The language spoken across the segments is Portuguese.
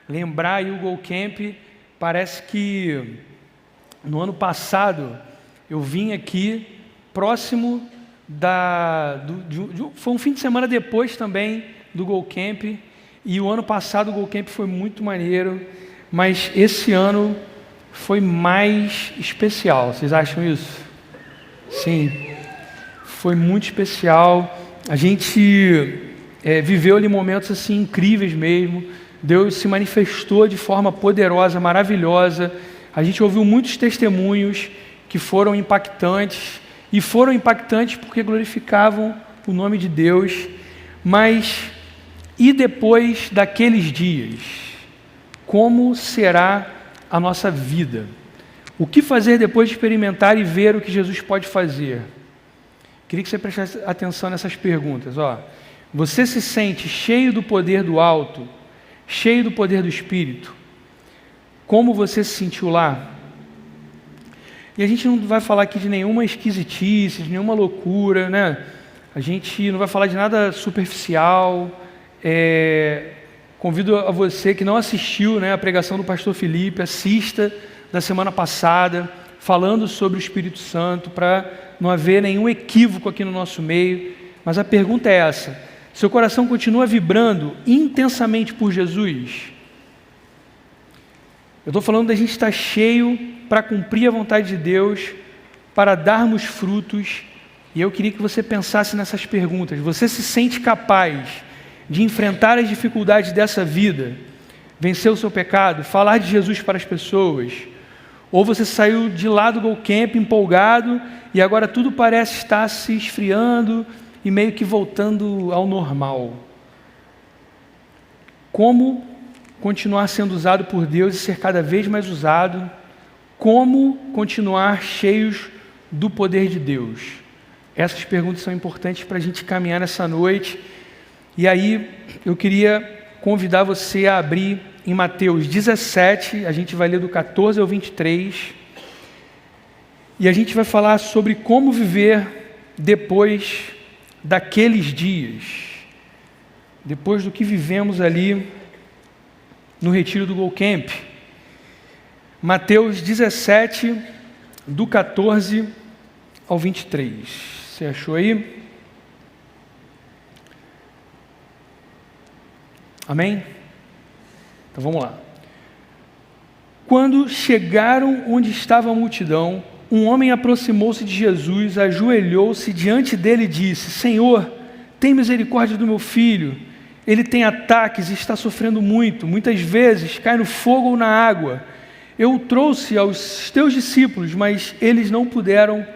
Lembrar aí o Go Camp, parece que no ano passado eu vim aqui próximo foi um fim de semana depois também do Go Camp, e o ano passado o Go Camp foi muito maneiro, mas esse ano foi mais especial. Vocês acham isso? Sim, foi muito especial. A gente viveu ali momentos assim incríveis mesmo. Deus se manifestou de forma poderosa, maravilhosa. A gente ouviu muitos testemunhos que foram impactantes, e foram impactantes porque glorificavam o nome de Deus. Mas e depois daqueles dias? Como será a nossa vida? O que fazer depois de experimentar e ver o que Jesus pode fazer? Queria que você prestasse atenção nessas perguntas. Você se sente cheio do poder do alto, cheio do poder do Espírito? Como você se sentiu lá? E a gente não vai falar aqui de nenhuma esquisitice, de nenhuma loucura, né? A gente não vai falar de nada superficial. Convido a você que não assistiu, a pregação do pastor Felipe, assista da semana passada, falando sobre o Espírito Santo, para não haver nenhum equívoco aqui no nosso meio. Mas a pergunta é essa: seu coração continua vibrando intensamente por Jesus? Eu estou falando da gente estar cheio para cumprir a vontade de Deus, para darmos frutos. E eu queria que você pensasse nessas perguntas. Você se sente capaz de enfrentar as dificuldades dessa vida, vencer o seu pecado, falar de Jesus para as pessoas? Ou você saiu de lá do Go Camp empolgado e agora tudo parece estar se esfriando e meio que voltando ao normal? Como continuar sendo usado por Deus e ser cada vez mais usado? Como continuar cheios do poder de Deus? Essas perguntas são importantes para a gente caminhar nessa noite. E aí eu queria convidar você a abrir em Mateus 17, a gente vai ler do 14 ao 23, e a gente vai falar sobre como viver depois daqueles dias, depois do que vivemos ali no retiro do Go Camp. Mateus 17, do 14 ao 23. Você achou aí? Amém? Então vamos lá. Quando chegaram onde estava a multidão, um homem aproximou-se de Jesus, ajoelhou-se diante dele e disse: Senhor, tem misericórdia do meu filho. Ele tem ataques e está sofrendo muito. Muitas vezes cai no fogo ou na água. Eu o trouxe aos teus discípulos, mas eles não puderam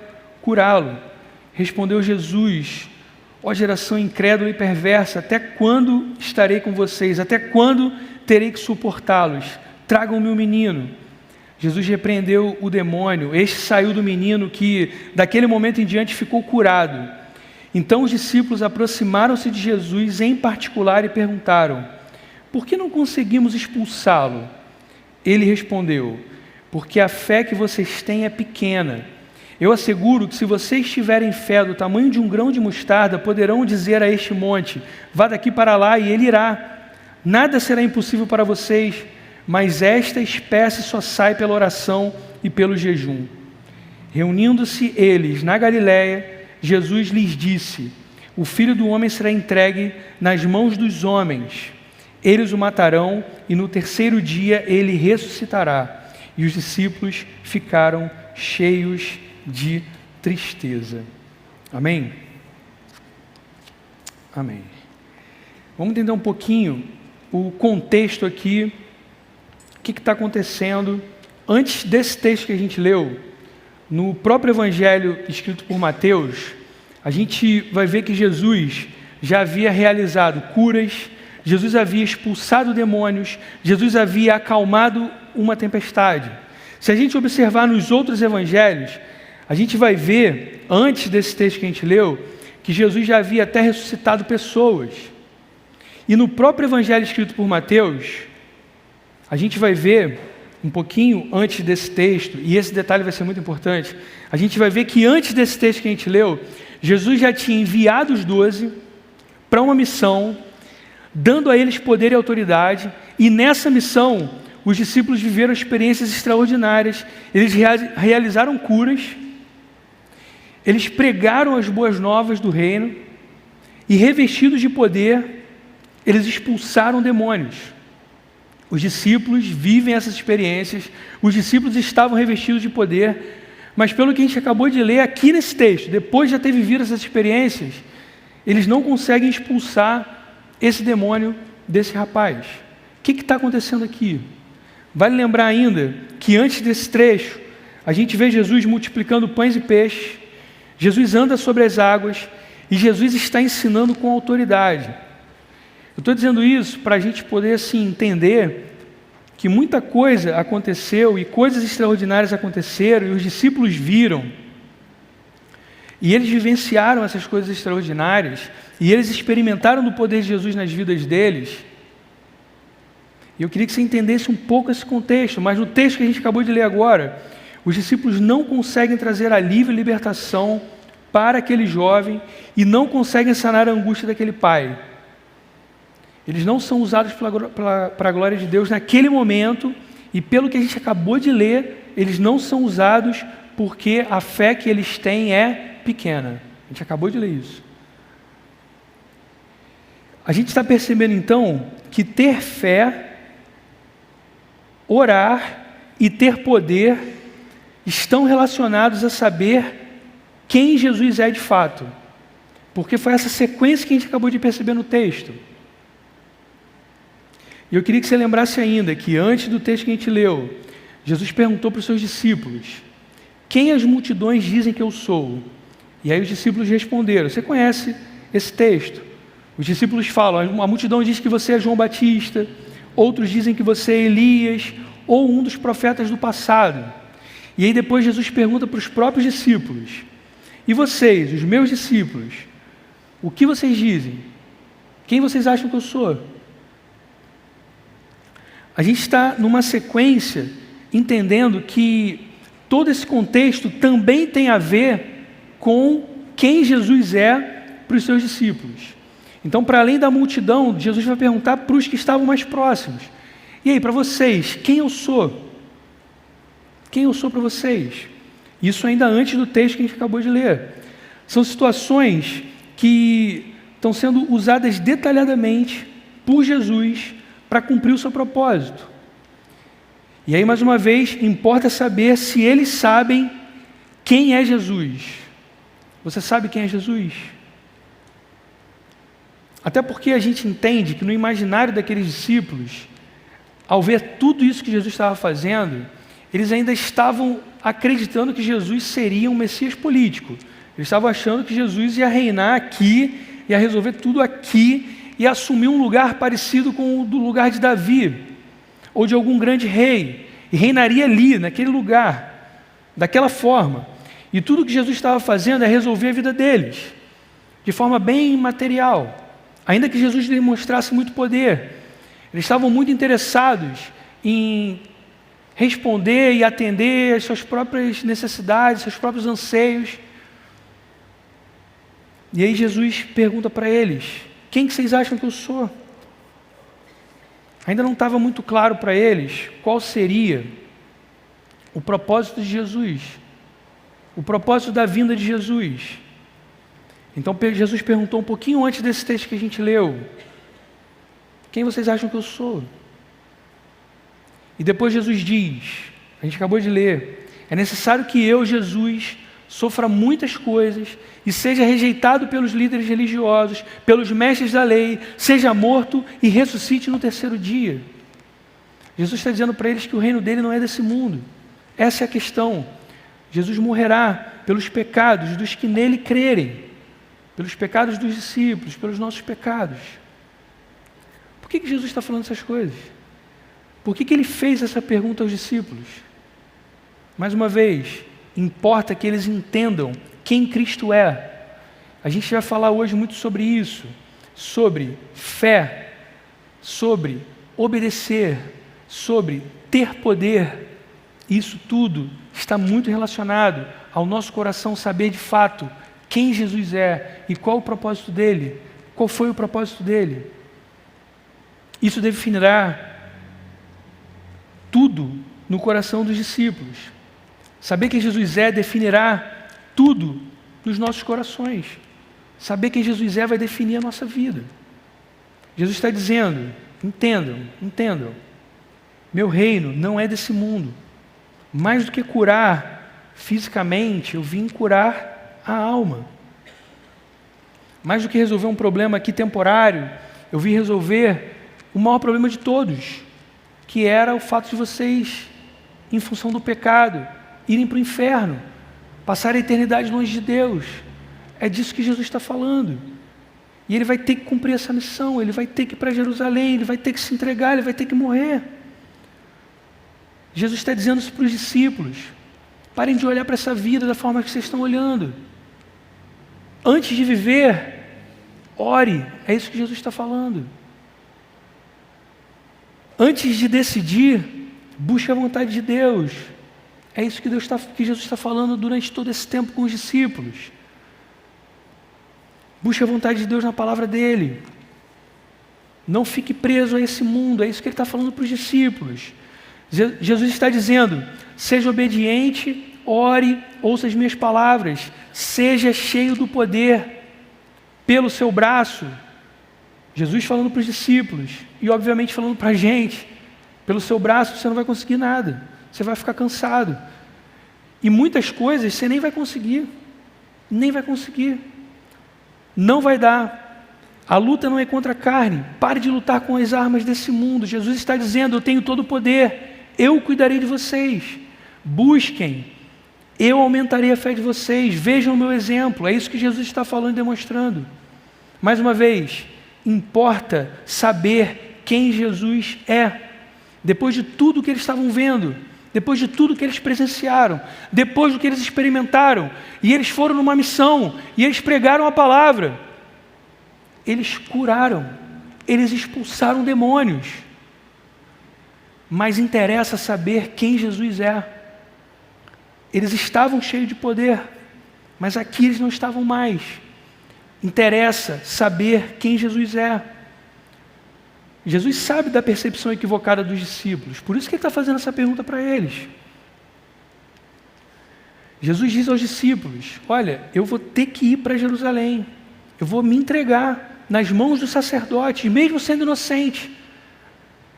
curá-lo. Respondeu Jesus: ó geração incrédula e perversa, até quando estarei com vocês? Até quando terei que suportá-los? Tragam-me o menino. Jesus repreendeu o demônio. Este saiu do menino, que daquele momento em diante ficou curado. Então os discípulos aproximaram-se de Jesus em particular e perguntaram: por que não conseguimos expulsá-lo? Ele respondeu: porque a fé que vocês têm é pequena. Eu asseguro que se vocês tiverem fé do tamanho de um grão de mostarda, poderão dizer a este monte: vá daqui para lá, e ele irá. Nada será impossível para vocês, mas esta espécie só sai pela oração e pelo jejum. Reunindo-se eles na Galiléia, Jesus lhes disse: o Filho do Homem será entregue nas mãos dos homens. Eles o matarão e no terceiro dia ele ressuscitará. E os discípulos ficaram cheios de tristeza. Amém? Amém. Vamos entender um pouquinho o contexto aqui, o que está acontecendo. Antes desse texto que a gente leu, no próprio Evangelho escrito por Mateus, a gente vai ver que Jesus já havia realizado curas, Jesus havia expulsado demônios, Jesus havia acalmado uma tempestade. Se a gente observar nos outros evangelhos, a gente vai ver, antes desse texto que a gente leu, que Jesus já havia até ressuscitado pessoas. E no próprio evangelho escrito por Mateus, a gente vai ver, um pouquinho antes desse texto, e esse detalhe vai ser muito importante, a gente vai ver que antes desse texto que a gente leu, Jesus já tinha enviado os 12 para uma missão, dando a eles poder e autoridade, e nessa missão, os discípulos viveram experiências extraordinárias, eles realizaram curas, eles pregaram as boas novas do reino, e revestidos de poder, eles expulsaram demônios. Os discípulos vivem essas experiências, os discípulos estavam revestidos de poder, mas pelo que a gente acabou de ler aqui nesse texto, depois de já ter vivido essas experiências, eles não conseguem expulsar esse demônio desse rapaz. O que está acontecendo aqui? Vale lembrar ainda que antes desse trecho, a gente vê Jesus multiplicando pães e peixes, Jesus anda sobre as águas e Jesus está ensinando com autoridade. Eu estou dizendo isso para a gente poder assim, entender que muita coisa aconteceu e coisas extraordinárias aconteceram e os discípulos viram e eles vivenciaram essas coisas extraordinárias e eles experimentaram do poder de Jesus nas vidas deles. E eu queria que você entendesse um pouco esse contexto, mas no texto que a gente acabou de ler agora, os discípulos não conseguem trazer alívio e libertação para aquele jovem e não conseguem sanar a angústia daquele pai. Eles não são usados para a glória de Deus naquele momento, e pelo que a gente acabou de ler, eles não são usados porque a fé que eles têm é pequena. A gente acabou de ler isso. A gente está percebendo então que ter fé, orar e ter poder estão relacionados a saber quem Jesus é de fato. Porque foi essa sequência que a gente acabou de perceber no texto. E eu queria que você lembrasse ainda que antes do texto que a gente leu, Jesus perguntou para os seus discípulos: quem as multidões dizem que eu sou? E aí os discípulos responderam. Você conhece esse texto? Os discípulos falam: a multidão diz que você é João Batista, outros dizem que você é Elias, ou um dos profetas do passado. E aí depois Jesus pergunta para os próprios discípulos: e vocês, os meus discípulos, o que vocês dizem? Quem vocês acham que eu sou? A gente está numa sequência entendendo que todo esse contexto também tem a ver com quem Jesus é para os seus discípulos. Então, para além da multidão, Jesus vai perguntar para os que estavam mais próximos: e aí, para vocês, quem eu sou? Quem eu sou para vocês? Isso ainda antes do texto que a gente acabou de ler. São situações que estão sendo usadas detalhadamente por Jesus para cumprir o seu propósito. E aí, mais uma vez, importa saber se eles sabem quem é Jesus. Você sabe quem é Jesus? Até porque a gente entende que no imaginário daqueles discípulos, ao ver tudo isso que Jesus estava fazendo, eles ainda estavam acreditando que Jesus seria um Messias político. Eles estavam achando que Jesus ia reinar aqui, ia resolver tudo aqui, e assumir um lugar parecido com o do lugar de Davi, ou de algum grande rei, e reinaria ali, naquele lugar, daquela forma. E tudo que Jesus estava fazendo é resolver a vida deles, de forma bem material, ainda que Jesus demonstrasse muito poder. Eles estavam muito interessados em responder e atender às suas próprias necessidades, seus próprios anseios. E aí Jesus pergunta para eles: quem que vocês acham que eu sou? Ainda não estava muito claro para eles qual seria o propósito de Jesus, o propósito da vinda de Jesus. Então Jesus perguntou um pouquinho antes desse texto que a gente leu: quem vocês acham que eu sou? E depois Jesus diz, a gente acabou de ler: é necessário que eu, Jesus, sofra muitas coisas e seja rejeitado pelos líderes religiosos, pelos mestres da lei, seja morto e ressuscite no terceiro dia. Jesus está dizendo para eles que o reino dele não é desse mundo. Essa é a questão. Jesus morrerá pelos pecados dos que nele crerem, pelos pecados dos discípulos, pelos nossos pecados. Por que Jesus está falando essas coisas? Por que ele fez essa pergunta aos discípulos? Mais uma vez, importa que eles entendam quem Cristo é. A gente vai falar hoje muito sobre isso, sobre fé, sobre obedecer, sobre ter poder. Isso tudo está muito relacionado ao nosso coração saber de fato quem Jesus é e qual o propósito dele, qual foi o propósito dele. Isso definirá tudo no coração dos discípulos. Saber quem Jesus é definirá tudo nos nossos corações. Saber quem Jesus é vai definir a nossa vida. Jesus está dizendo, entendam, meu reino não é desse mundo. Mais do que curar fisicamente, eu vim curar a alma. Mais do que resolver um problema aqui temporário, eu vim resolver o maior problema de todos, que era o fato de vocês, em função do pecado, irem para o inferno, passar a eternidade longe de Deus. É disso que Jesus está falando. E ele vai ter que cumprir essa missão, ele vai ter que ir para Jerusalém, ele vai ter que se entregar, ele vai ter que morrer. Jesus está dizendo isso para os discípulos: parem de olhar para essa vida da forma que vocês estão olhando. Antes de viver, ore. É isso que Jesus está falando. Antes de decidir, busque a vontade de Deus. É isso que Jesus está falando durante todo esse tempo com os discípulos. Busque a vontade de Deus na palavra dele. Não fique preso a esse mundo. É isso que ele está falando para os discípulos. Jesus está dizendo: seja obediente, ore, ouça as minhas palavras, seja cheio do poder pelo seu braço. Jesus falando para os discípulos e obviamente falando para a gente: pelo seu braço você não vai conseguir nada, você vai ficar cansado. E muitas coisas você nem vai conseguir, não vai dar. A luta não é contra a carne, pare de lutar com as armas desse mundo. Jesus está dizendo: eu tenho todo o poder, eu cuidarei de vocês, busquem, eu aumentarei a fé de vocês, vejam o meu exemplo. É isso que Jesus está falando e demonstrando. Mais uma vez, importa saber quem Jesus é. Depois de tudo que eles estavam vendo, depois de tudo que eles presenciaram, depois do que eles experimentaram, e eles foram numa missão, e eles pregaram a palavra, eles curaram, eles expulsaram demônios. Mas interessa saber quem Jesus é. Eles estavam cheios de poder, mas aqui eles não estavam mais. Interessa saber quem Jesus é. Jesus sabe da percepção equivocada dos discípulos, por isso que ele está fazendo essa pergunta para eles. Jesus diz aos discípulos: olha, eu vou ter que ir para Jerusalém, eu vou me entregar nas mãos dos sacerdotes, mesmo sendo inocente,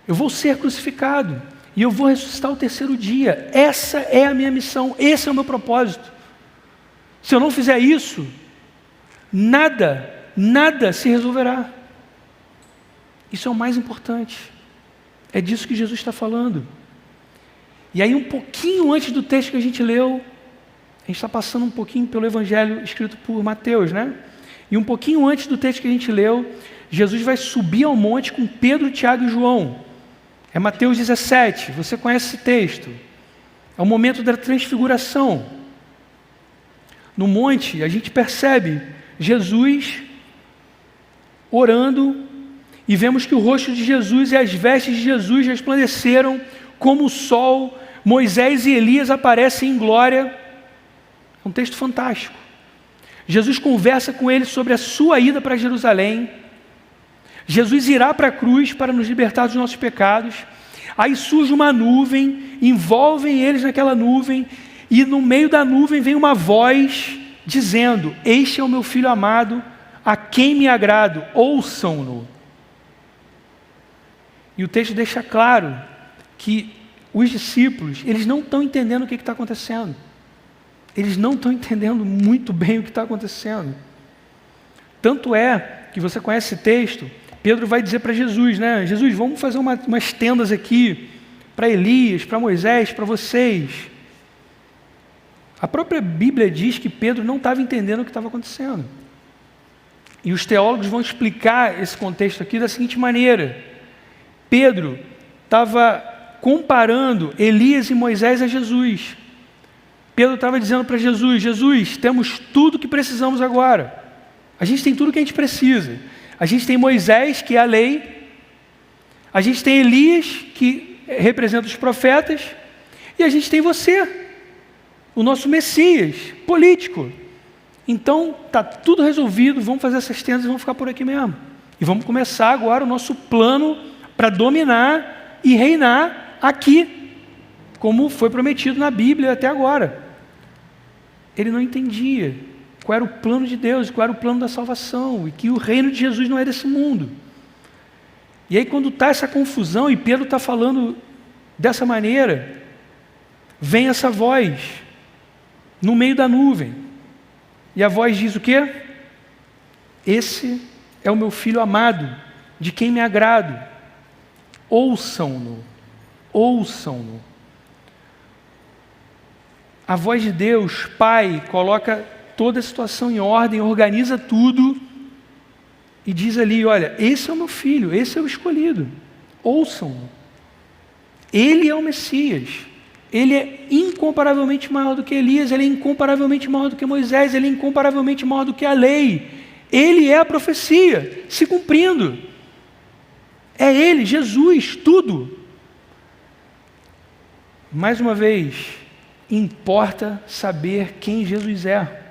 eu vou ser crucificado, e eu vou ressuscitar ao terceiro dia. Essa é a minha missão, esse é o meu propósito. Se eu não fizer isso, nada se resolverá. Isso é o mais importante. É disso que Jesus está falando. E aí, um pouquinho antes do texto que a gente leu, a gente está passando um pouquinho pelo Evangelho escrito por Mateus, né? E um pouquinho antes do texto que a gente leu, Jesus vai subir ao monte com Pedro, Tiago e João. É Mateus 17, você conhece esse texto. É o momento da transfiguração. No monte, a gente percebe Jesus orando, e vemos que o rosto de Jesus e as vestes de Jesus resplandeceram como o sol. Moisés e Elias aparecem em glória. É um texto fantástico. Jesus conversa com eles sobre a sua ida para Jerusalém. Jesus irá para a cruz para nos libertar dos nossos pecados. Aí surge uma nuvem, envolvem eles naquela nuvem, e no meio da nuvem vem uma voz dizendo: este é o meu filho amado, a quem me agrado, ouçam-no. E o texto deixa claro que os discípulos, eles não estão entendendo o que está acontecendo. Eles não estão entendendo muito bem o que está acontecendo. Tanto é que você conhece esse texto, Pedro vai dizer para Jesus, né? Jesus, vamos fazer umas tendas aqui para Elias, para Moisés, para vocês. A própria Bíblia diz que Pedro não estava entendendo o que estava acontecendo. E os teólogos vão explicar esse contexto aqui da seguinte maneira: Pedro estava comparando Elias e Moisés a Jesus. Pedro estava dizendo para Jesus: Jesus, temos tudo que precisamos agora. A gente tem tudo que a gente precisa. A gente tem Moisés, que é a lei. A gente tem Elias, que representa os profetas. E a gente tem você, o nosso Messias político. Então, está tudo resolvido. Vamos fazer essas tendas e vamos ficar por aqui mesmo. E vamos começar agora o nosso plano para dominar e reinar aqui, como foi prometido na Bíblia até agora. Ele não entendia qual era o plano de Deus, qual era o plano da salvação, e que o reino de Jesus não é desse mundo. E aí quando está essa confusão, e Pedro está falando dessa maneira, vem essa voz, no meio da nuvem, e a voz diz o quê? Esse é o meu filho amado, de quem me agrado, ouçam-no, ouçam-no. A voz de Deus, Pai, coloca toda a situação em ordem, organiza tudo e diz ali, olha, esse é o meu filho, esse é o escolhido, ouçam-no. Ele é o Messias, ele é incomparavelmente maior do que Elias, ele é incomparavelmente maior do que Moisés, ele é incomparavelmente maior do que a lei, ele é a profecia se cumprindo. É ele, Jesus, tudo. Mais uma vez, importa saber quem Jesus é.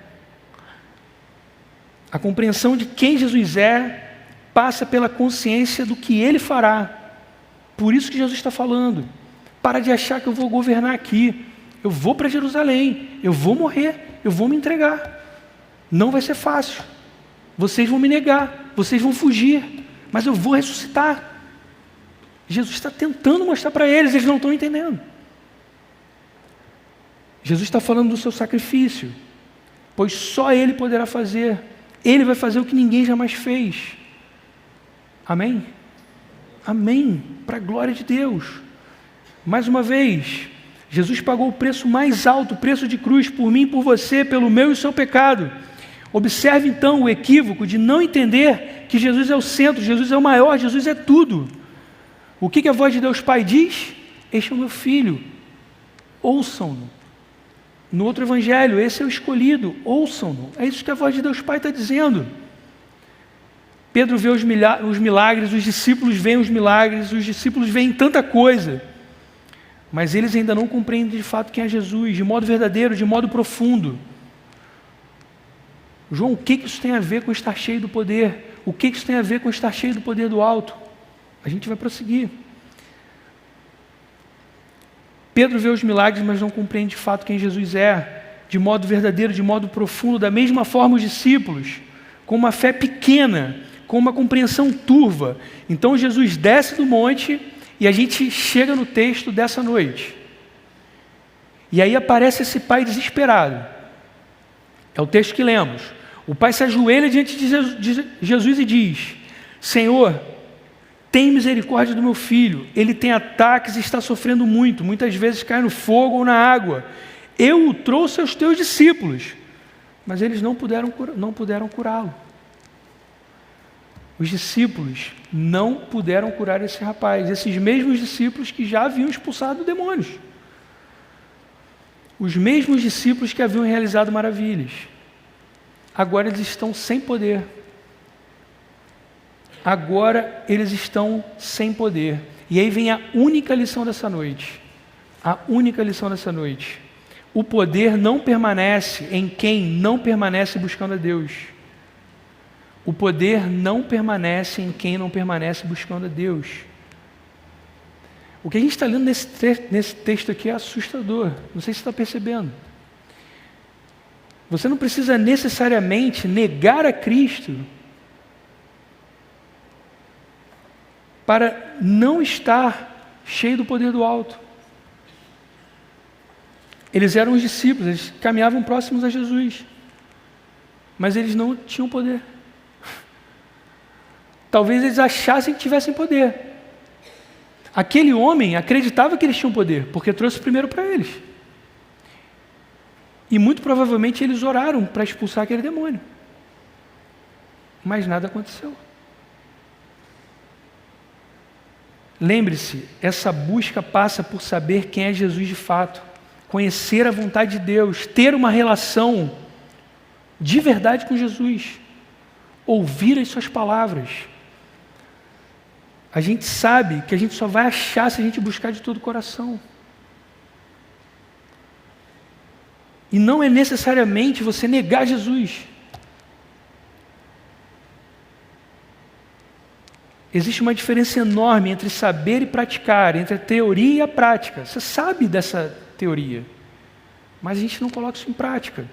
A compreensão de quem Jesus é passa pela consciência do que ele fará. Por isso que Jesus está falando. Para de achar que eu vou governar aqui. Eu vou para Jerusalém. Eu vou morrer. Eu vou me entregar. Não vai ser fácil. Vocês vão me negar. Vocês vão fugir. Mas eu vou ressuscitar. Jesus está tentando mostrar para eles. Eles não estão entendendo. Jesus está falando do seu sacrifício. Pois só Ele poderá fazer. Ele vai fazer o que ninguém jamais fez. Amém? Amém. Para a glória de Deus. Mais uma vez, Jesus pagou o preço mais alto, o preço de cruz, por mim e por você, pelo meu e o seu pecado. Observe então o equívoco de não entender que Jesus é o centro, Jesus é o maior, Jesus é tudo. O que a voz de Deus Pai diz? Este é o meu filho, ouçam-no. No outro evangelho, esse é o escolhido, ouçam-no. É isso que a voz de Deus Pai está dizendo. Pedro vê os milagres, os discípulos veem os milagres, os discípulos veem tanta coisa, mas eles ainda não compreendem de fato quem é Jesus, de modo verdadeiro, de modo profundo. João, o que isso tem a ver com estar cheio do poder? O que isso tem a ver com estar cheio do poder do alto? A gente vai prosseguir. Pedro vê os milagres, mas não compreende de fato quem Jesus é, de modo verdadeiro, de modo profundo. Da mesma forma, os discípulos, com uma fé pequena, com uma compreensão turva. Então, Jesus desce do monte e a gente chega no texto dessa noite. E aí aparece esse pai desesperado. É o texto que lemos. O pai se ajoelha diante de Jesus e diz: Senhor, tem misericórdia do meu filho, ele tem ataques e está sofrendo muito, muitas vezes cai no fogo ou na água. Eu o trouxe aos teus discípulos, mas eles não puderam curá-lo. Os discípulos não puderam curar esse rapaz, esses mesmos discípulos que já haviam expulsado demônios. Os mesmos discípulos que haviam realizado maravilhas. Agora eles estão sem poder. Agora eles estão sem poder. E aí vem a única lição dessa noite. A única lição dessa noite. O poder não permanece em quem não permanece buscando a Deus. O poder não permanece em quem não permanece buscando a Deus. O que a gente está lendo nesse texto aqui é assustador. Não sei se você está percebendo. Você não precisa necessariamente negar a Cristo para não estar cheio do poder do alto. Eles eram os discípulos, eles caminhavam próximos a Jesus, mas eles não tinham poder. Talvez eles achassem que tivessem poder. Aquele homem acreditava que eles tinham poder, porque trouxe primeiro para eles. E muito provavelmente eles oraram para expulsar aquele demônio. Mas nada aconteceu. Lembre-se, essa busca passa por saber quem é Jesus de fato, conhecer a vontade de Deus, ter uma relação de verdade com Jesus, ouvir as suas palavras. A gente sabe que a gente só vai achar se a gente buscar de todo o coração. E não é necessariamente você negar Jesus. existe uma diferença enorme entre saber e praticar, entre a teoria e a prática. Você sabe dessa teoria, mas a gente não coloca isso em prática.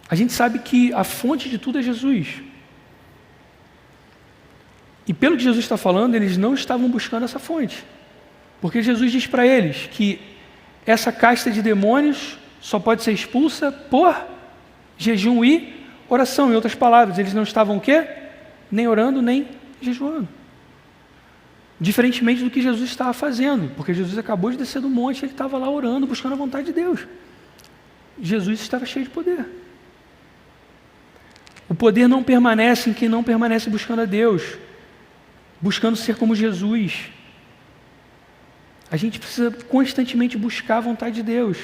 A gente sabe que a fonte de tudo é Jesus. E pelo que Jesus está falando, eles não estavam buscando essa fonte. Porque Jesus diz para eles que essa casta de demônios só pode ser expulsa por jejum e oração. Em outras palavras, eles não estavam o quê? Nem orando, nem jejuando. Diferentemente do que Jesus estava fazendo. Porque Jesus acabou de descer do monte, ele estava lá orando, buscando a vontade de Deus. Jesus estava cheio de poder. O poder não permanece em quem não permanece buscando a Deus, buscando ser como Jesus. A gente precisa constantemente buscar a vontade de Deus.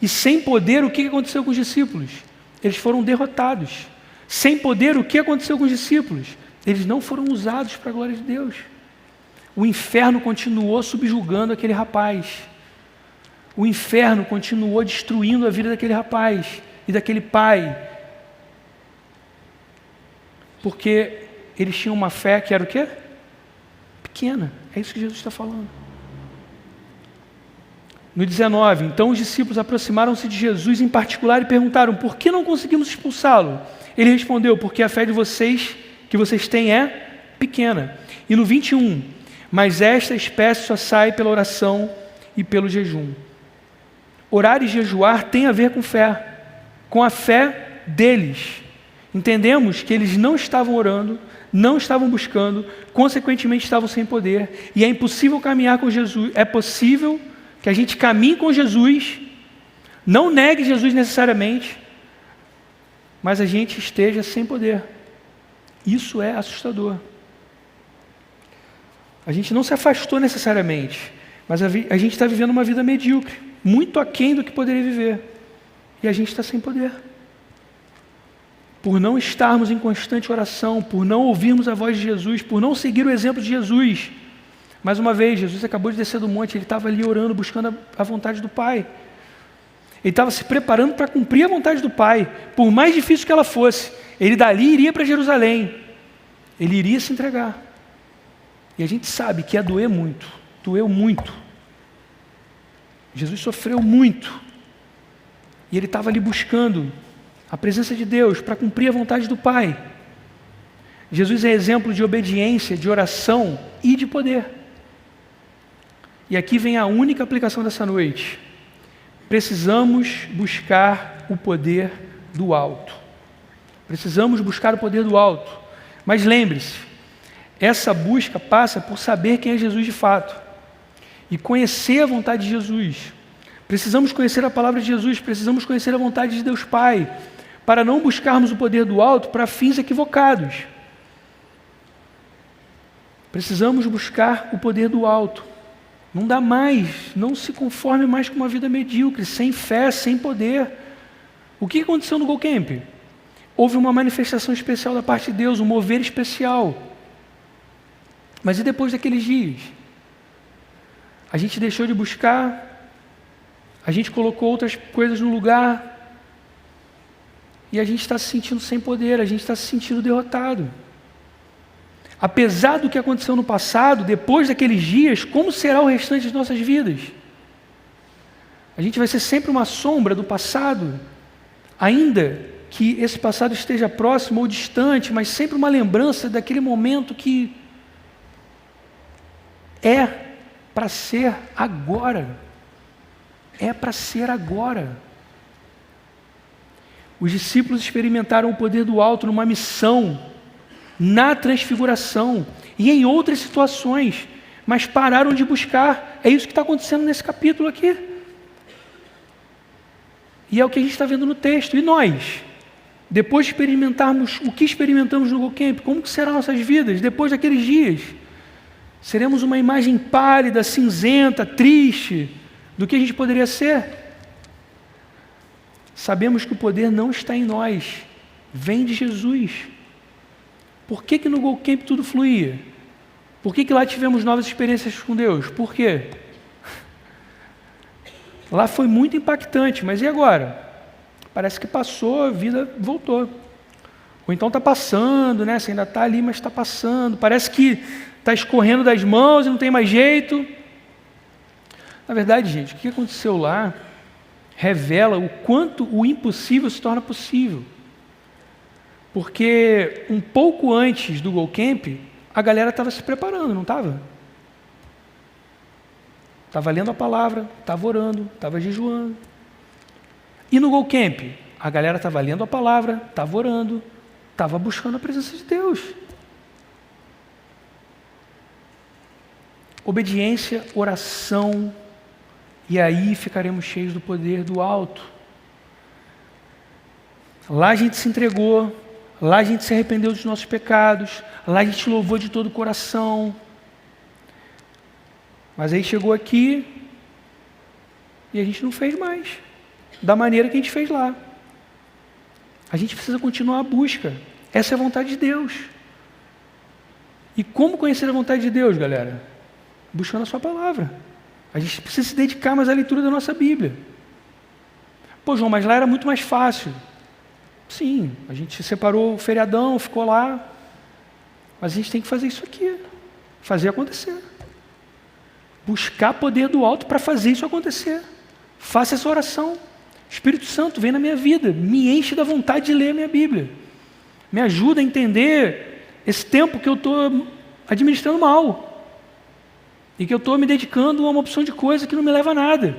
E sem poder, o que aconteceu com os discípulos? Eles foram derrotados. Sem poder, o que aconteceu com os discípulos? Eles não foram usados para a glória de Deus. O inferno continuou subjugando aquele rapaz. O inferno continuou destruindo a vida daquele rapaz e daquele pai. Porque eles tinham uma fé que era o quê? Pequena. É isso que Jesus está falando. No 19, então os discípulos aproximaram-se de Jesus em particular e perguntaram: por que não conseguimos expulsá-lo? Ele respondeu: porque a fé de vocês, que vocês têm, é pequena. E no 21, mas esta espécie só sai pela oração e pelo jejum. Orar e jejuar tem a ver com fé, com a fé deles. Entendemos que eles não estavam orando, não estavam buscando, consequentemente estavam sem poder, e é impossível caminhar com Jesus. É possível que a gente caminhe com Jesus, não negue Jesus necessariamente, mas a gente esteja sem poder. Isso é assustador. A gente não se afastou necessariamente, mas a gente está vivendo uma vida medíocre, muito aquém do que poderia viver, e a gente está sem poder. Por não estarmos em constante oração, por não ouvirmos a voz de Jesus, por não seguir o exemplo de Jesus. Mais uma vez, Jesus acabou de descer do monte, ele estava ali orando, buscando a vontade do Pai. Ele estava se preparando para cumprir a vontade do Pai, por mais difícil que ela fosse. Ele dali iria para Jerusalém, ele iria se entregar. E a gente sabe que ia doer muito, doeu muito. Jesus sofreu muito, e ele estava ali buscando a presença de Deus para cumprir a vontade do Pai. Jesus é exemplo de obediência, de oração e de poder. E aqui vem a única aplicação dessa noite. Precisamos buscar o poder do alto. Precisamos buscar o poder do alto. Mas lembre-se, essa busca passa por saber quem é Jesus de fato e conhecer a vontade de Jesus. Precisamos conhecer a palavra de Jesus, precisamos conhecer a vontade de Deus Pai, para não buscarmos o poder do alto para fins equivocados. Precisamos buscar o poder do alto. Não dá mais, não se conforme mais com uma vida medíocre, sem fé, sem poder. O que aconteceu no Go Camp? Houve uma manifestação especial da parte de Deus, um mover especial. Mas e depois daqueles dias? A gente deixou de buscar, a gente colocou outras coisas no lugar, e a gente está se sentindo sem poder, a gente está se sentindo derrotado. Apesar do que aconteceu no passado, depois daqueles dias, como será o restante de nossas vidas? A gente vai ser sempre uma sombra do passado, ainda que esse passado esteja próximo ou distante, mas sempre uma lembrança daquele momento que é para ser agora. É para ser agora. Os discípulos experimentaram o poder do alto numa missão, na transfiguração e em outras situações, mas pararam de buscar. É isso que está acontecendo nesse capítulo aqui. E é o que a gente está vendo no texto. E nós, depois de experimentarmos o que experimentamos no Go Camp, como que serão nossas vidas depois daqueles dias? Seremos uma imagem pálida, cinzenta, triste do que a gente poderia ser? Sabemos que o poder não está em nós, vem de Jesus. Por que no Go Camp tudo fluía? Por que lá tivemos novas experiências com Deus? Por quê? Lá foi muito impactante, mas e agora? Parece que passou, a vida voltou. Ou então está passando, né? Você ainda está ali, mas está passando. Parece que está escorrendo das mãos e não tem mais jeito. Na verdade, gente, o que aconteceu lá revela o quanto o impossível se torna possível. Porque um pouco antes do Go Camp, a galera estava se preparando, não estava? Estava lendo a palavra, estava orando, estava jejuando. E no Go Camp, a galera estava lendo a palavra, estava orando, estava buscando a presença de Deus. Obediência, oração, e aí ficaremos cheios do poder do alto. Lá a gente se entregou, lá a gente se arrependeu dos nossos pecados, lá a gente louvou de todo o coração. Mas aí chegou aqui e a gente não fez mais, da maneira que a gente fez lá. A gente precisa continuar a busca. Essa é a vontade de Deus. E como conhecer a vontade de Deus, galera? Buscando a sua palavra. A gente precisa se dedicar mais à leitura da nossa Bíblia. Pô, João, mas lá era muito mais fácil. Sim, a gente separou o feriadão, ficou lá. Mas a gente tem que fazer isso aqui. Fazer acontecer. Buscar poder do alto para fazer isso acontecer. Faça essa oração. Espírito Santo, vem na minha vida. Me enche da vontade de ler a minha Bíblia. Me ajuda a entender esse tempo que eu estou administrando mal. E que eu estou me dedicando a uma opção de coisa que não me leva a nada.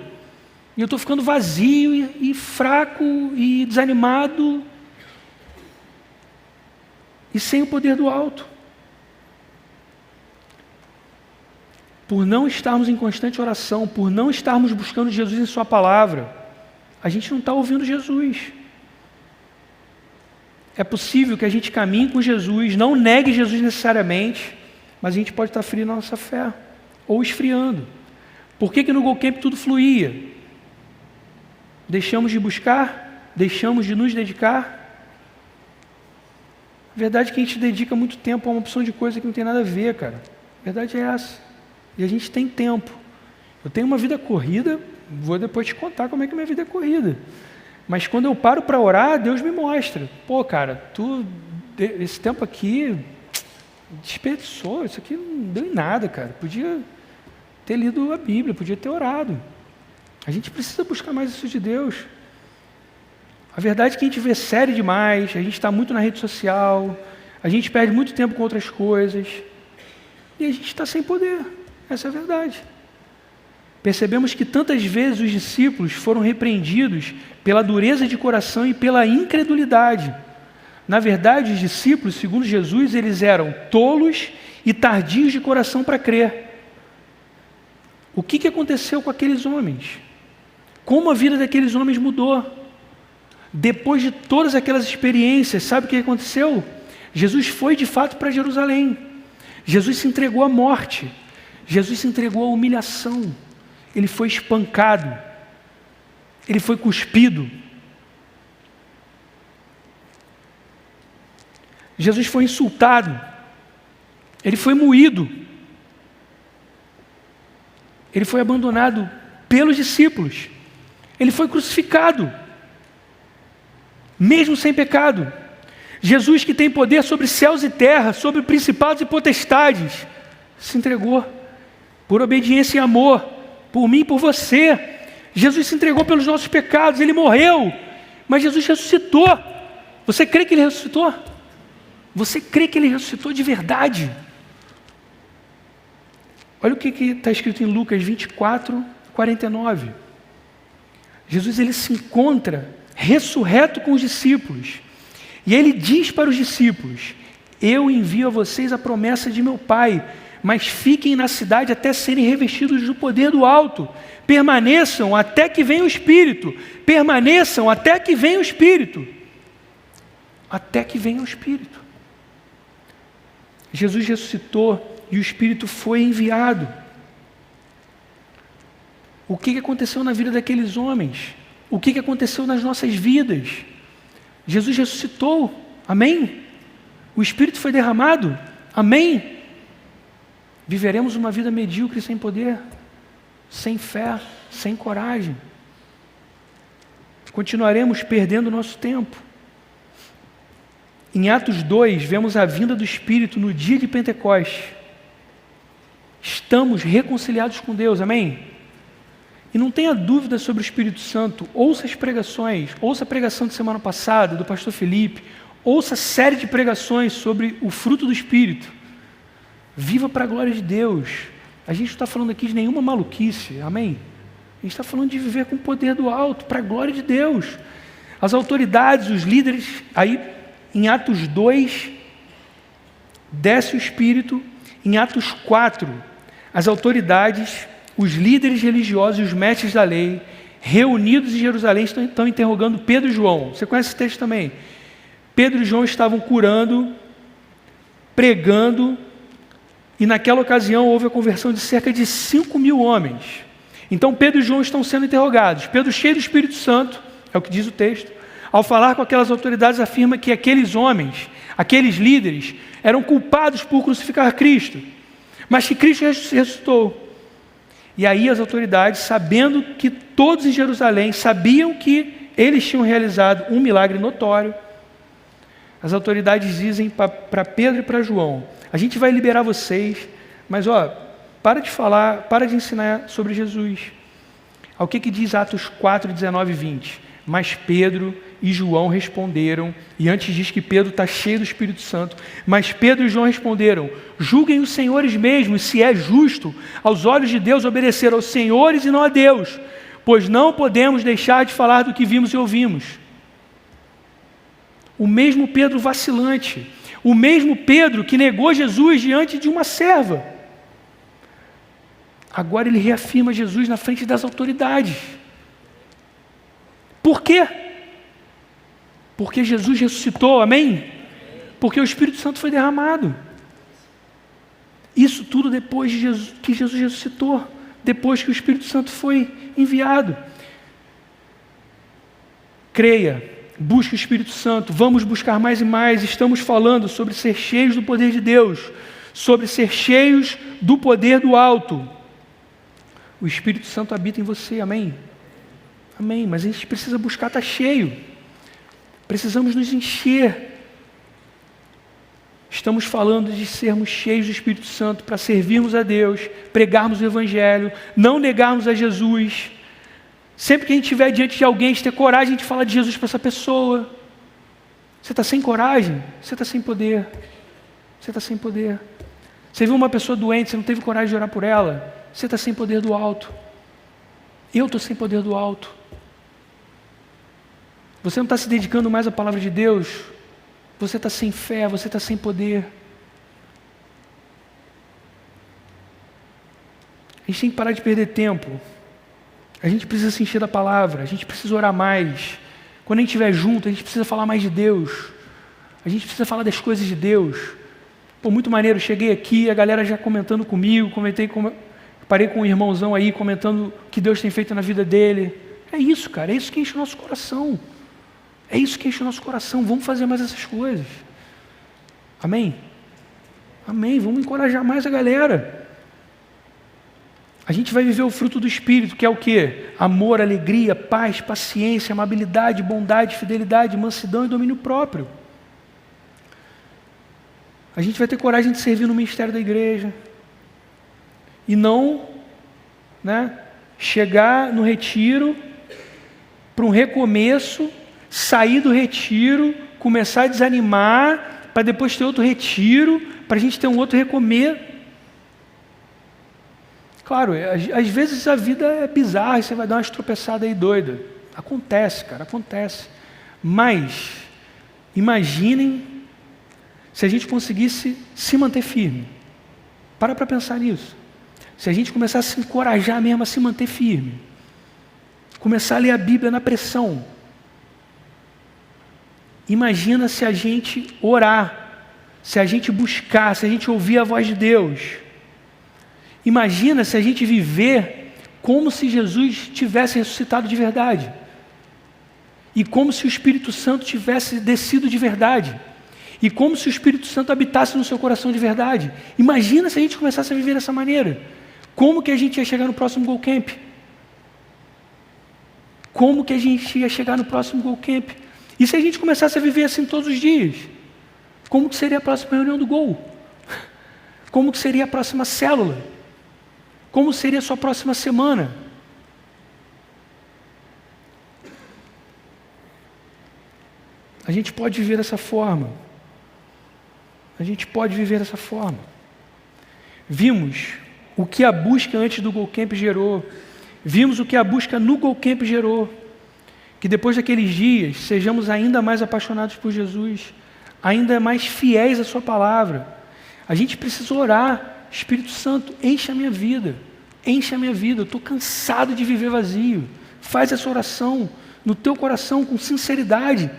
E eu estou ficando vazio e fraco e desanimado. E sem o poder do alto. Por não estarmos em constante oração, por não estarmos buscando Jesus em sua palavra, a gente não está ouvindo Jesus. É possível que a gente caminhe com Jesus, não negue Jesus necessariamente, mas a gente pode estar frio na nossa fé, ou esfriando. Por que no Go Camp tudo fluía? Deixamos de buscar? Deixamos de nos dedicar? A verdade é que a gente dedica muito tempo a uma opção de coisa que não tem nada a ver, cara. A verdade é essa. E a gente tem tempo. Eu tenho uma vida corrida, vou depois te contar como é que minha vida é corrida. Mas quando eu paro para orar, Deus me mostra. Pô, cara, esse tempo aqui desperdiçou, isso aqui não deu em nada, cara. Podia ter lido a Bíblia, podia ter orado. A gente precisa buscar mais isso de Deus. A verdade é que a gente vê série demais, a gente está muito na rede social, a gente perde muito tempo com outras coisas, e a gente está sem poder. Essa é a verdade. Percebemos que tantas vezes os discípulos foram repreendidos pela dureza de coração e pela incredulidade. Na verdade, os discípulos, segundo Jesus, eles eram tolos e tardios de coração para crer. O que aconteceu com aqueles homens? Como a vida daqueles homens mudou? Depois de todas aquelas experiências, sabe o que aconteceu? Jesus foi de fato para Jerusalém. Jesus se entregou à morte. Jesus se entregou à humilhação. Ele foi espancado. Ele foi cuspido. Jesus foi insultado. Ele foi moído. Ele foi abandonado pelos discípulos. Ele foi crucificado. Mesmo sem pecado. Jesus, que tem poder sobre céus e terra, sobre principados e potestades, se entregou por obediência e amor, por mim e por você. Jesus se entregou pelos nossos pecados, Ele morreu, mas Jesus ressuscitou. Você crê que Ele ressuscitou? Você crê que Ele ressuscitou de verdade? Olha o que está escrito em Lucas 24, 49. Jesus, Ele se encontra ressurreto com os discípulos. E Ele diz para os discípulos: eu envio a vocês a promessa de meu Pai, mas fiquem na cidade até serem revestidos do poder do alto. Permaneçam até que venha o Espírito. Permaneçam até que venha o Espírito. Até que venha o Espírito. Jesus ressuscitou e o Espírito foi enviado. O que aconteceu na vida daqueles homens? O que aconteceu nas nossas vidas? Jesus ressuscitou, amém? O Espírito foi derramado, amém? Viveremos uma vida medíocre sem poder, sem fé, sem coragem. Continuaremos perdendo nosso tempo. Em Atos 2, vemos a vinda do Espírito no dia de Pentecostes. Estamos reconciliados com Deus, amém? E não tenha dúvida sobre o Espírito Santo. Ouça as pregações, ouça a pregação de semana passada, do pastor Felipe, ouça a série de pregações sobre o fruto do Espírito. Viva para a glória de Deus. A gente não está falando aqui de nenhuma maluquice, amém? A gente está falando de viver com o poder do alto, para a glória de Deus. As autoridades, os líderes, aí em Atos 2, desce o Espírito. Em Atos 4, as autoridades, os líderes religiosos e os mestres da lei, reunidos em Jerusalém, estão interrogando Pedro e João. Você conhece esse texto também? Pedro e João estavam curando, pregando, e naquela ocasião houve a conversão de cerca de 5.000 homens. Então Pedro e João estão sendo interrogados. Pedro, cheio do Espírito Santo, é o que diz o texto, ao falar com aquelas autoridades, afirma que aqueles homens, aqueles líderes, eram culpados por crucificar Cristo, mas que Cristo ressuscitou. E aí as autoridades, sabendo que todos em Jerusalém sabiam que eles tinham realizado um milagre notório, as autoridades dizem para Pedro e para João: a gente vai liberar vocês, mas para de falar, para de ensinar sobre Jesus. Ao que diz Atos 4, 19 e 20? Mas Pedro e João responderam, e antes diz que Pedro está cheio do Espírito Santo, mas Pedro e João responderam: julguem os senhores mesmos se é justo aos olhos de Deus obedecer aos senhores e não a Deus, pois não podemos deixar de falar do que vimos e ouvimos. O mesmo Pedro vacilante, o mesmo Pedro que negou Jesus diante de uma serva, agora ele reafirma Jesus na frente das autoridades. Por quê? Porque Jesus ressuscitou, amém? Porque o Espírito Santo foi derramado. Isso tudo depois de que Jesus ressuscitou, depois que o Espírito Santo foi enviado. Creia, busque o Espírito Santo, vamos buscar mais e mais. Estamos falando sobre ser cheios do poder de Deus, sobre ser cheios do poder do alto. O Espírito Santo habita em você, amém? Amém, mas a gente precisa buscar estar cheio. Precisamos nos encher. Estamos falando de sermos cheios do Espírito Santo para servirmos a Deus, pregarmos o Evangelho, não negarmos a Jesus. Sempre que a gente estiver diante de alguém, a gente ter coragem de falar de Jesus para essa pessoa. Você está sem coragem? Você está sem poder. Você está sem poder. Você viu uma pessoa doente, você não teve coragem de orar por ela? Você está sem poder do alto. Eu estou sem poder do alto. Você não está se dedicando mais à palavra de Deus? Você está sem fé, você está sem poder. A gente tem que parar de perder tempo. A gente precisa se encher da palavra, a gente precisa orar mais. Quando a gente estiver junto, a gente precisa falar mais de Deus. A gente precisa falar das coisas de Deus. Pô, muito maneiro, cheguei aqui, a galera já comentando comigo, parei com um irmãozão aí, comentando o que Deus tem feito na vida dele. É isso, cara, é isso que enche o nosso coração. É isso que enche o nosso coração. Vamos fazer mais essas coisas. Amém? Amém. Vamos encorajar mais a galera. A gente vai viver o fruto do Espírito, que é o quê? Amor, alegria, paz, paciência, amabilidade, bondade, fidelidade, mansidão e domínio próprio. A gente vai ter coragem de servir no ministério da igreja. E não, chegar no retiro para um recomeço, sair do retiro, começar a desanimar, para depois ter outro retiro, para a gente ter um outro recomeço. Claro, às vezes a vida é bizarra e você vai dar umas tropeçadas aí doida. Acontece, cara, acontece. Mas, imaginem se a gente conseguisse se manter firme. Para pensar nisso. Se a gente começasse a se encorajar mesmo a se manter firme. Começar a ler a Bíblia na pressão. Imagina se a gente orar, se a gente buscar, se a gente ouvir a voz de Deus. Imagina se a gente viver como se Jesus tivesse ressuscitado de verdade. E como se o Espírito Santo tivesse descido de verdade. E como se o Espírito Santo habitasse no seu coração de verdade. Imagina se a gente começasse a viver dessa maneira. Como que a gente ia chegar no próximo Go Camp? Como que a gente ia chegar no próximo Go Camp? E se a gente começasse a viver assim todos os dias? Como que seria a próxima reunião do Gol? Como que seria a próxima célula? Como seria a sua próxima semana? A gente pode viver dessa forma. A gente pode viver dessa forma. Vimos o que a busca antes do Go Camp gerou. Vimos o que a busca no Go Camp gerou. Que depois daqueles dias, sejamos ainda mais apaixonados por Jesus, ainda mais fiéis à sua palavra. A gente precisa orar. Espírito Santo, enche a minha vida. Enche a minha vida. Eu estou cansado de viver vazio. Faz essa oração no teu coração com sinceridade.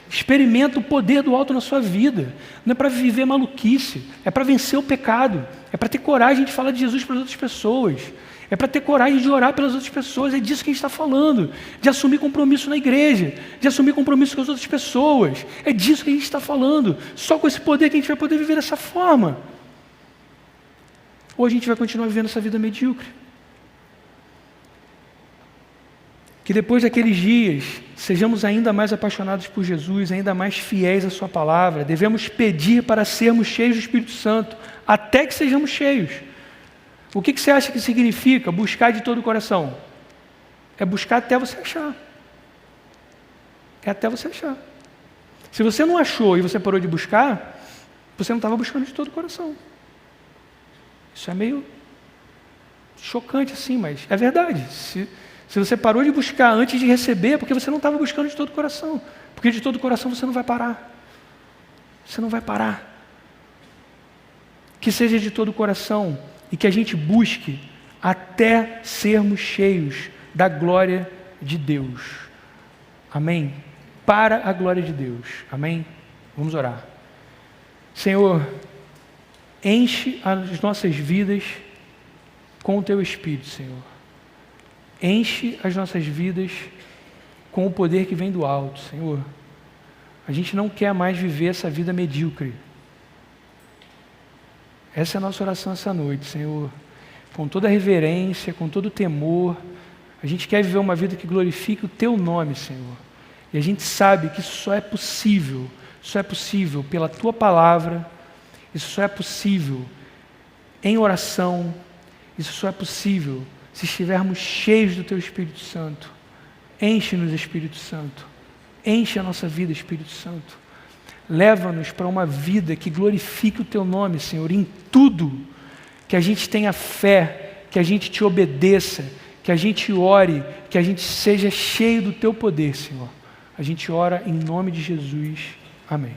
Experimenta o poder do alto na sua vida. Não é para viver maluquice, é para vencer o pecado, é para ter coragem de falar de Jesus para as outras pessoas, é para ter coragem de orar pelas outras pessoas. É disso que a gente está falando, de assumir compromisso na igreja, de assumir compromisso com as outras pessoas. É disso que a gente está falando. Só com esse poder que a gente vai poder viver dessa forma. Ou a gente vai continuar vivendo essa vida medíocre. Que depois daqueles dias, sejamos ainda mais apaixonados por Jesus, ainda mais fiéis à sua palavra. Devemos pedir para sermos cheios do Espírito Santo, até que sejamos cheios. O que você acha que significa buscar de todo o coração? É buscar até você achar. É até você achar. Se você não achou e você parou de buscar, você não estava buscando de todo o coração. Isso é meio chocante assim, mas é verdade. Se você parou de buscar antes de receber, é porque você não estava buscando de todo o coração. Porque de todo o coração você não vai parar. Você não vai parar. Que seja de todo o coração e que a gente busque até sermos cheios da glória de Deus. Amém? Para a glória de Deus. Amém? Vamos orar. Senhor, enche as nossas vidas com o Teu Espírito, Senhor. Enche as nossas vidas com o poder que vem do alto, Senhor. A gente não quer mais viver essa vida medíocre. Essa é a nossa oração essa noite, Senhor. Com toda reverência, com todo temor, a gente quer viver uma vida que glorifique o Teu nome, Senhor. E a gente sabe que isso só é possível pela Tua palavra, isso só é possível em oração, isso só é possível se estivermos cheios do Teu Espírito Santo. Enche-nos, Espírito Santo. Enche a nossa vida, Espírito Santo. Leva-nos para uma vida que glorifique o Teu nome, Senhor, em tudo. Que a gente tenha fé, que a gente Te obedeça, que a gente ore, que a gente seja cheio do Teu poder, Senhor. A gente ora em nome de Jesus. Amém.